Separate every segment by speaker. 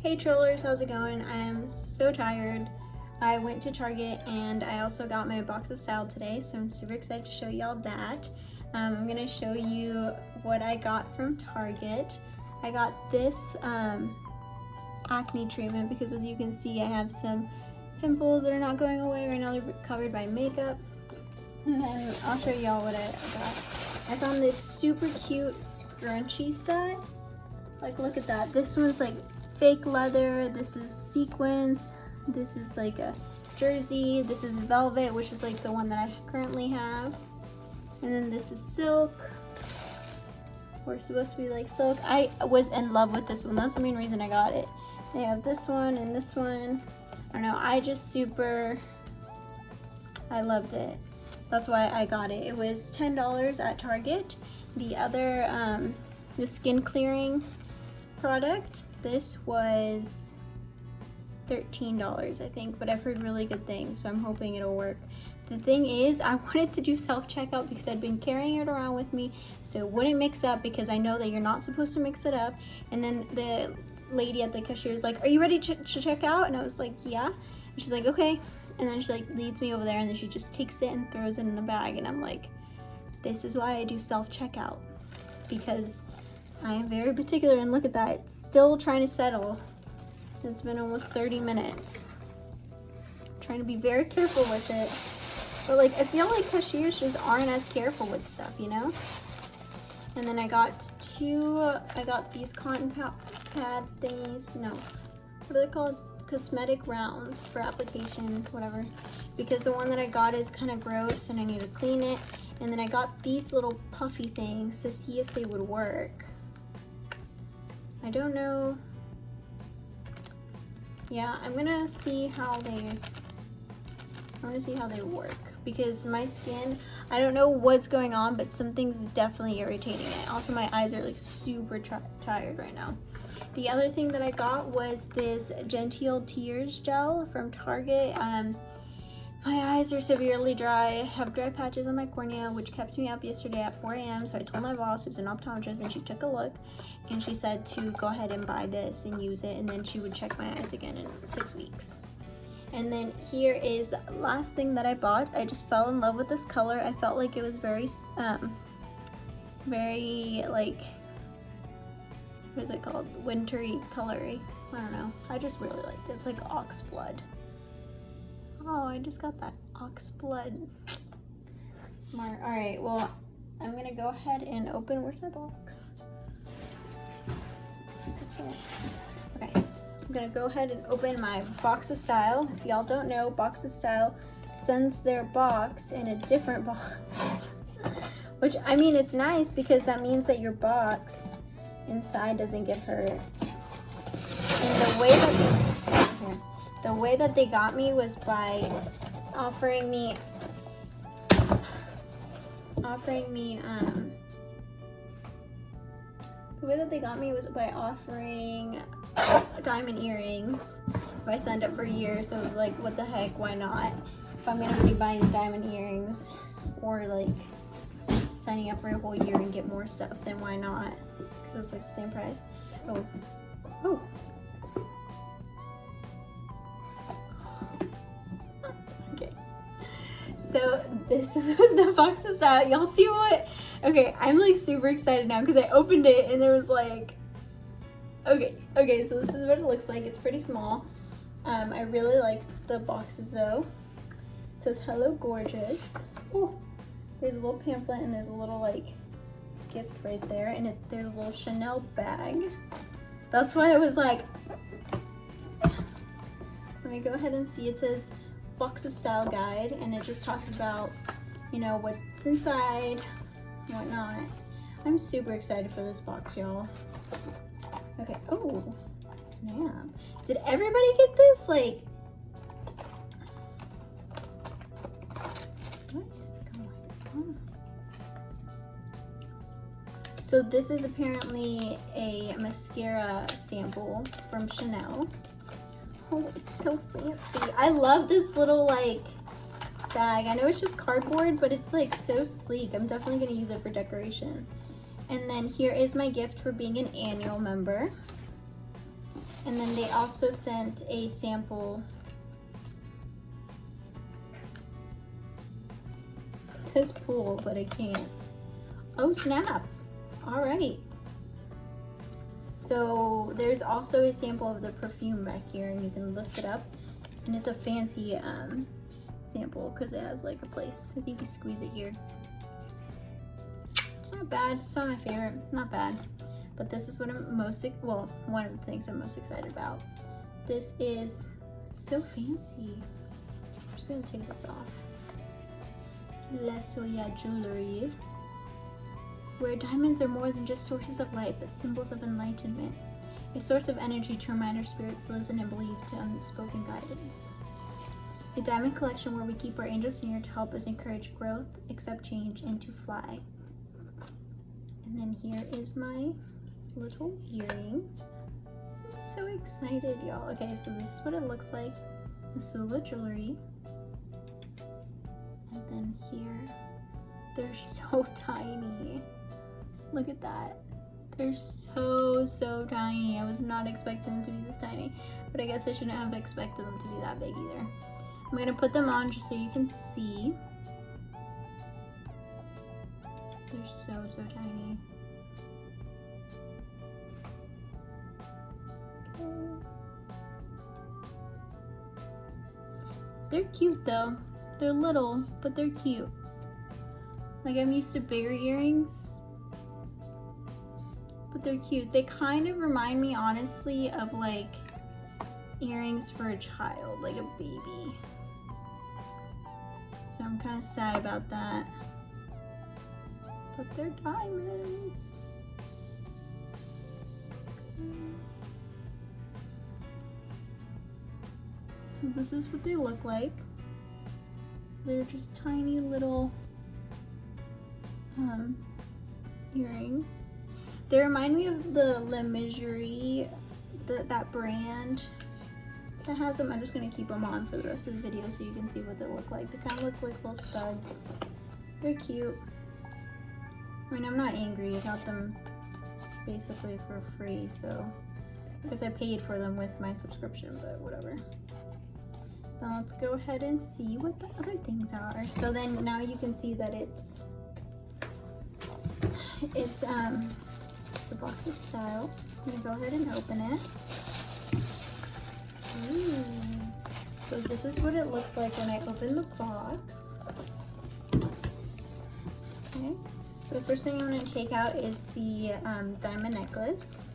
Speaker 1: Hey trollers, how's it going? I am so tired. I went to Target and I also got my box of Style today, so I'm super excited to show y'all that. I'm gonna show you what I got from Target. I got this acne treatment because, as you can see, I have some pimples that are not going away right now. They're covered by makeup. And then I'll show y'all what I got. I found this super cute scrunchie set. Like, look at that. This one's like fake leather. This is sequins. This is like a jersey. This is velvet, which is like the one that I currently have. And then this is silk. We're supposed to be like silk. I was in love with this one. That's the main reason I got it. They have this one and this one. I don't know. I loved it. That's why I got it. It was $10 at Target. The other, the skin clearing product, this was $13, I think, but I've heard really good things, so I'm hoping it'll work. The thing is, I wanted to do self-checkout because I'd been carrying it around with me so it wouldn't mix up, because I know that you're not supposed to mix it up. And then the lady at the cashier is like, "Are you ready to check out?" And I was like, "Yeah." And she's like, "Okay." And then she like leads me over there, and then she just takes it and throws it in the bag. And I'm like, this is why I do self-checkout, because I am very particular. And look at that, it's still trying to settle. It's been almost 30 minutes. I'm trying to be very careful with it. But like, I feel like cashiers just aren't as careful with stuff, you know? And then I got these cotton pad things. No, what are they called? Cosmetic rounds for application, whatever. Because the one that I got is kind of gross and I need to clean it. And then I got these little puffy things to see if they would work. I don't know. Yeah, I'm gonna see how they work, because my skin, I don't know what's going on, but something's definitely irritating it. Also, my eyes are like super tired right now. The other thing that I got was this Genteel Tears gel from Target. My eyes are severely dry. I have dry patches on my cornea, which kept me up yesterday at 4 a.m. So I told my boss, who's an optometrist, and she took a look, and she said to go ahead and buy this and use it, and then she would check my eyes again in 6 weeks. And then here is the last thing that I bought. I just fell in love with this color. I felt like it was very like, what is it called? Wintry colory. I don't know. I just really liked it. It's like ox blood. Oh, I just got that ox blood. Smart. All right, well, I'm gonna go ahead and open, where's my box? Okay, I'm gonna go ahead and open my box of Style. If y'all don't know, Box of Style sends their box in a different box. Which, I mean, it's nice because that means that your box inside doesn't get hurt. And the way that they got me was by offering me diamond earrings if I signed up for a year. So it was like, what the heck, why not? If I'm gonna be buying diamond earrings or like signing up for a whole year and get more stuff, then why not? Because it was like the same price. Oh. Okay. So this is the Box of Style. Y'all see what? Okay, I'm like super excited now because I opened it and there was like, okay, so this is what it looks like. It's pretty small. I really like the boxes though. It says "Hello Gorgeous." Ooh, there's a little pamphlet and there's a little like gift right there, and there's a little Chanel bag. That's why I was like, let me go ahead and see. It says Box of Style guide, and it just talks about, you know, what's inside and whatnot. I'm super excited for this box, y'all. Okay, oh, snap. Did everybody get this? Like, what is going on? So this is apparently a mascara sample from Chanel. Oh, it's so fancy. I love this little like bag. I know it's just cardboard, but it's like so sleek. I'm definitely gonna use it for decoration. And then here is my gift for being an annual member. And then they also sent a sample. It says pool, but I can't. Oh snap! All right. So there's also a sample of the perfume back here, and you can lift it up, and it's a fancy sample because it has like a place. I think you squeeze it here. It's not bad. It's not my favorite. Not bad. But this is what I'm one of the things I'm most excited about. This is so fancy. I'm just gonna take this off. It's La Soya jewelry, where diamonds are more than just sources of light, but symbols of enlightenment. A source of energy to remind our spirits listen and believe to unspoken guidance. A diamond collection where we keep our angels near to help us encourage growth, accept change, and to fly. And then here is my little earrings. I'm so excited, y'all. Okay, so this is what it looks like. The Sula jewelry. And then here, they're so tiny. Look at that. They're so tiny. I was not expecting them to be this tiny, but I guess I shouldn't have expected them to be that big either. I'm gonna put them on just so you can see. They're so tiny. They're cute though. They're little, but they're cute. Like, I'm used to bigger earrings, but they're cute. They kind of remind me, honestly, of like earrings for a child, like a baby. So I'm kind of sad about that. But they're diamonds. So this is what they look like. So they're just tiny little earrings. They remind me of the Le Mejuri, that brand that has them. I'm just gonna keep them on for the rest of the video so you can see what they look like. They kind of look like little studs. They're cute. I mean, I'm not angry. I got them basically for free, so I guess I paid for them with my subscription, but whatever. Now let's go ahead and see what the other things are. So then now you can see that it's the box of style. I'm gonna go ahead and open it. Ooh. So this is what it looks like when I open the box. Okay. So the first thing I'm gonna take out is the diamond necklace.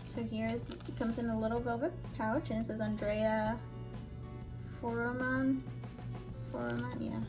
Speaker 1: So here it comes in a little velvet pouch, and it says Andrea Foreman, yeah.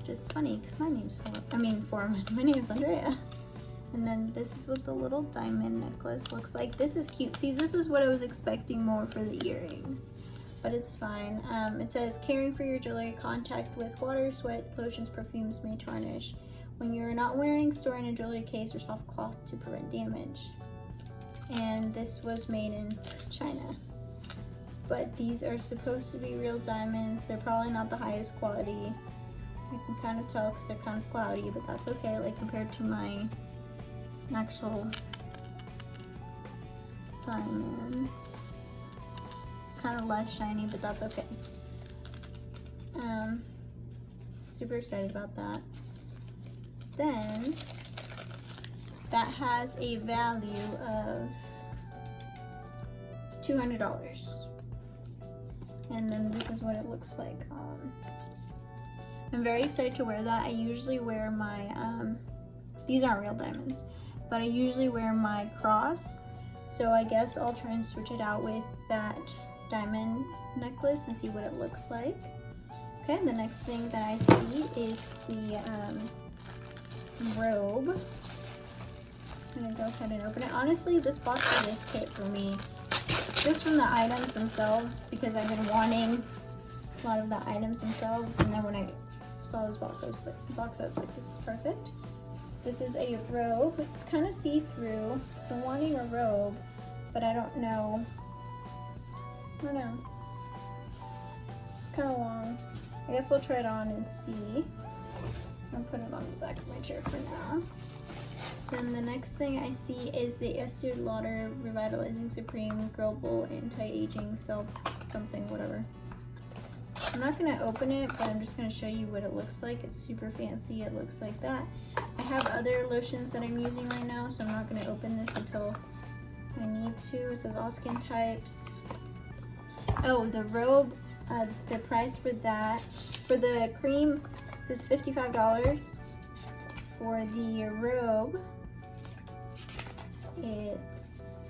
Speaker 1: Just funny because my name's Foreman. My name's Andrea. And then this is what the little diamond necklace looks like. This is cute. See, this is what I was expecting more for the earrings, but it's fine. It says caring for your jewelry, contact with water, sweat, lotions, perfumes may tarnish. When you're not wearing, store in a jewelry case or soft cloth to prevent damage. And this was made in China. But these are supposed to be real diamonds. They're probably not the highest quality. I can kind of tell because they're kind of cloudy, but that's okay, like compared to my actual diamonds. Kind of less shiny, but that's okay. Super excited about that. Then that has a value of $200. And then this is what it looks like. I'm very excited to wear that. I usually wear my, these aren't real diamonds, but I usually wear my cross. So I guess I'll try and switch it out with that diamond necklace and see what it looks like. Okay, the next thing that I see is the robe. I'm gonna go ahead and open it. Honestly, this box is a hit for me, just from the items themselves, because I've been wanting a lot of the items themselves, and then when I saw this box, I was like, this is perfect. This is a robe. It's kind of see-through. I'm wanting a robe, but I don't know. I don't know. It's kind of long. I guess we'll try it on and see. I'll put it on the back of my chair for now. Then the next thing I see is the Estee Lauder Revitalizing Supreme Global Anti-Aging Self something, whatever. I'm not going to open it, but I'm just going to show you what it looks like. It's super fancy. It looks like that. I have other lotions that I'm using right now, so I'm not going to open this until I need to. It says all skin types. Oh, the robe, the price for that, for the cream, it says $55. For the robe, it's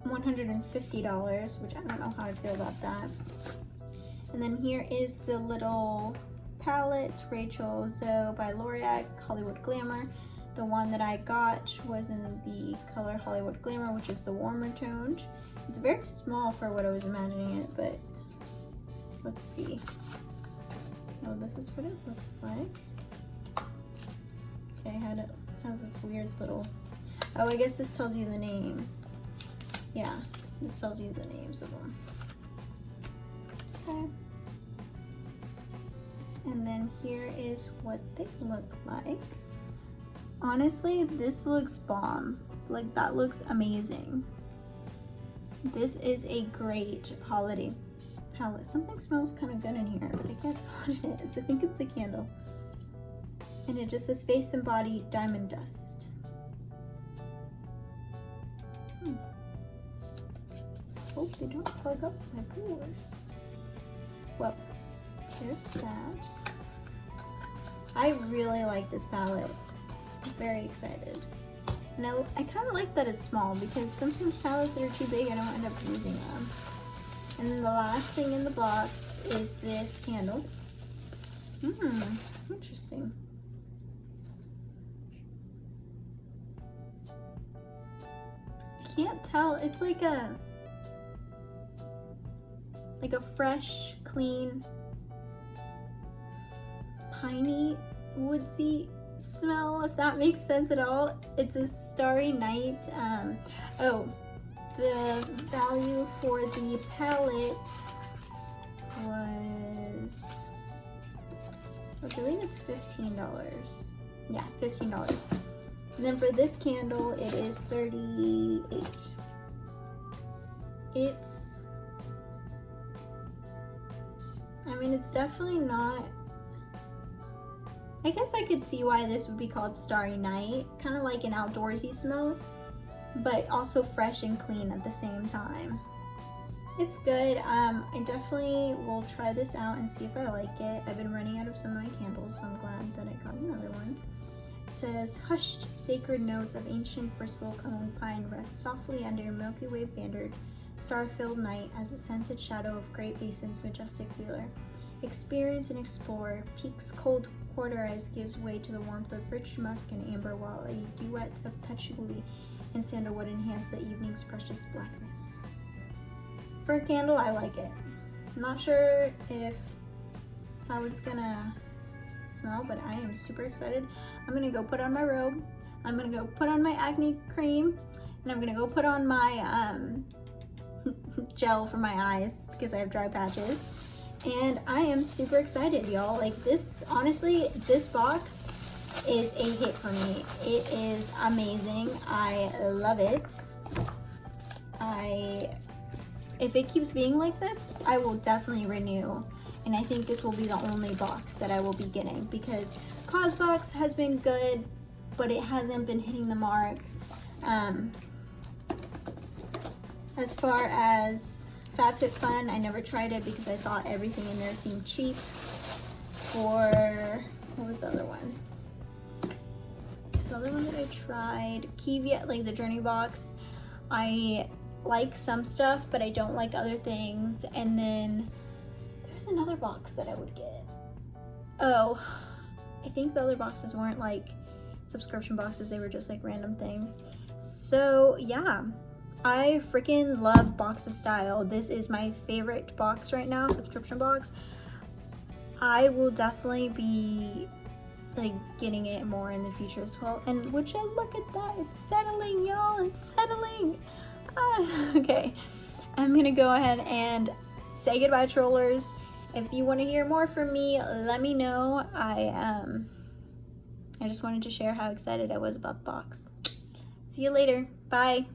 Speaker 1: $150, which I don't know how I feel about that. And then here is the little palette, Rachel Zoe by L'Oreal Hollywood Glamour. The one that I got was in the color Hollywood Glamour, which is the warmer toned. It's very small for what I was imagining it, but let's see. Oh, this is what it looks like. Okay, it has this weird little, oh, I guess this tells you the names. Yeah, this tells you the names of them. Okay. And then here is what they look like. Honestly, this looks bomb. Like, that looks amazing. This is a great holiday palette. Something smells kind of good in here, but I can't tell what it is. I think it's the candle. And it just says Face and Body Diamond Dust. Let's hope they don't plug up my pores. Well, there's that. I really like this palette. I'm very excited. And I kind of like that it's small, because sometimes palettes that are too big, I don't end up using them. And then the last thing in the box is this candle. Interesting. I can't tell. It's like a fresh, clean, piney, woodsy smell, if that makes sense at all. It's a Starry Night. Oh, the value for the palette was, I believe it's $15. Yeah, $15. And then for this candle, it is $38. I mean, it's definitely not, I guess I could see why this would be called Starry Night, kind of like an outdoorsy smell, but also fresh and clean at the same time. It's good. I definitely will try this out and see if I like it. I've been running out of some of my candles, so I'm glad that I got another one. It says, hushed sacred notes of ancient bristle cone pine rest softly under Milky Way bannered star-filled night as a scented shadow of Great Basin's majestic wheeler. Experience and explore. Peak's cold quarter ice gives way to the warmth of rich musk and amber, while a duet of patchouli and sandalwood enhance the evening's precious blackness. For a candle, I like it. I'm not sure how it's gonna smell, but I am super excited. I'm gonna go put on my robe. I'm gonna go put on my acne cream, and I'm gonna go put on my gel for my eyes because I have dry patches. And I am super excited, y'all. Like, this, honestly, this box is a hit for me. It is amazing. I love it. If it keeps being like this, I will definitely renew. And I think this will be the only box that I will be getting, because COSBox has been good, but it hasn't been hitting the mark. As far as FabFitFun, I never tried it because I thought everything in there seemed cheap. Or, what was the other one? The other one that I tried, Kivia, like the Journey box, I like some stuff, but I don't like other things. And then there's another box that I would get. Oh, I think the other boxes weren't like subscription boxes, they were just like random things. So yeah, I freaking love Box of Style. This is my favorite box right now, subscription box. I will definitely be like getting it more in the future as well. And would you look at that? It's settling, y'all. It's settling. Okay, I'm gonna go ahead and say goodbye, trollers. If you want to hear more from me, let me know. I just wanted to share how excited I was about the box. See you later. Bye.